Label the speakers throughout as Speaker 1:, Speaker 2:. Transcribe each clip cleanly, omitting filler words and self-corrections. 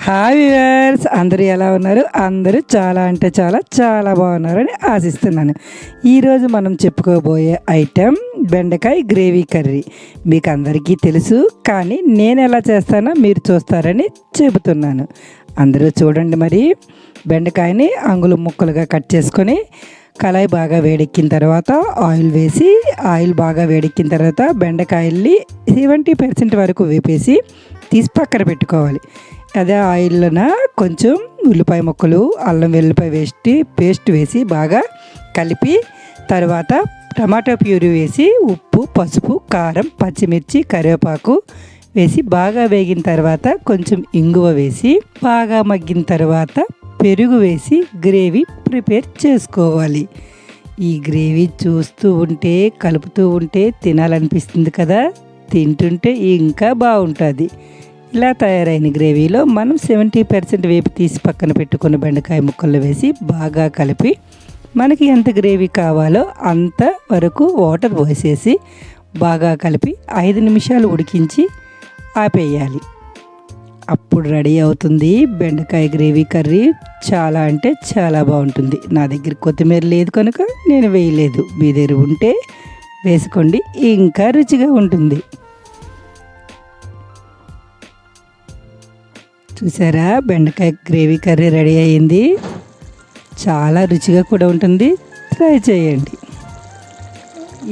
Speaker 1: Hi viewers, అందరూ ఎలా ఉన్నారు? అందరూ చాలా అంటే చాలా చాలా బాగున్నారని ఆశిస్తున్నాను. ఈరోజు మనం చెప్పుకోబోయే ఐటెం బెండకాయ గ్రేవీ కర్రీ. మీకు అందరికీ తెలుసు, కానీ నేను ఎలా చేస్తానో మీరు చూస్తారని చెబుతున్నాను. అందరూ చూడండి. మరి బెండకాయని అంగుళం ముక్కలుగా కట్ చేసుకొని కళాయి బాగా వేడెక్కిన తర్వాత ఆయిల్ వేసి, ఆయిల్ బాగా వేడెక్కిన తర్వాత బెండకాయల్ని 70% వరకు వేపేసి తీసి పక్కన పెట్టుకోవాలి. అదే ఆయిల్లోన కొంచెం ఉల్లిపాయ ముక్కలు, అల్లం వెల్లిపాయ పేస్ట్ వేసి బాగా కలిపి, తర్వాత టమాటో ప్యూరీ వేసి ఉప్పు, పసుపు, కారం, పచ్చిమిర్చి, కరివేపాకు వేసి బాగా వేగిన తర్వాత కొంచెం ఇంగువ వేసి బాగా మగ్గిన తర్వాత పెరుగు వేసి గ్రేవీ ప్రిపేర్ చేసుకోవాలి. ఈ గ్రేవీ చూస్తూ ఉంటే, కలుపుతూ ఉంటే తినాలనిపిస్తుంది కదా. తింటుంటే ఇంకా బాగుంటుంది. ఇలా తయారైన గ్రేవీలో మనం 70% వేపి తీసి పక్కన పెట్టుకున్న బెండకాయ ముక్కలు వేసి బాగా కలిపి, మనకి ఎంత గ్రేవీ కావాలో అంత వరకు వాటర్ పోసేసి బాగా కలిపి 5 నిమిషాలు ఉడికించి ఆపేయాలి. అప్పుడు రెడీ అవుతుంది బెండకాయ గ్రేవీ కర్రీ. చాలా అంటే చాలా బాగుంటుంది. నా దగ్గర కొత్తిమీర లేదు కనుక నేను వేయలేదు. మీ దగ్గర ఉంటే వేసుకోండి, ఇంకా రుచిగా ఉంటుంది. చూసారా, బెండకాయ గ్రేవీ కర్రీ రెడీ అయ్యింది. చాలా రుచిగా కూడా ఉంటుంది. ట్రై చేయండి.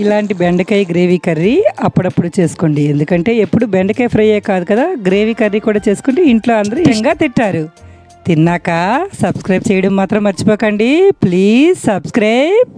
Speaker 1: ఇలాంటి బెండకాయ గ్రేవీ కర్రీ అప్పుడప్పుడు చేసుకోండి. ఎందుకంటే ఎప్పుడు బెండకాయ ఫ్రైయే కాదు కదా, గ్రేవీ కర్రీ కూడా చేసుకుంటే ఇంట్లో అందరూ ఇంకా తింటారు. తిన్నాక సబ్స్క్రైబ్ చేయడం మాత్రం మర్చిపోకండి. Please subscribe.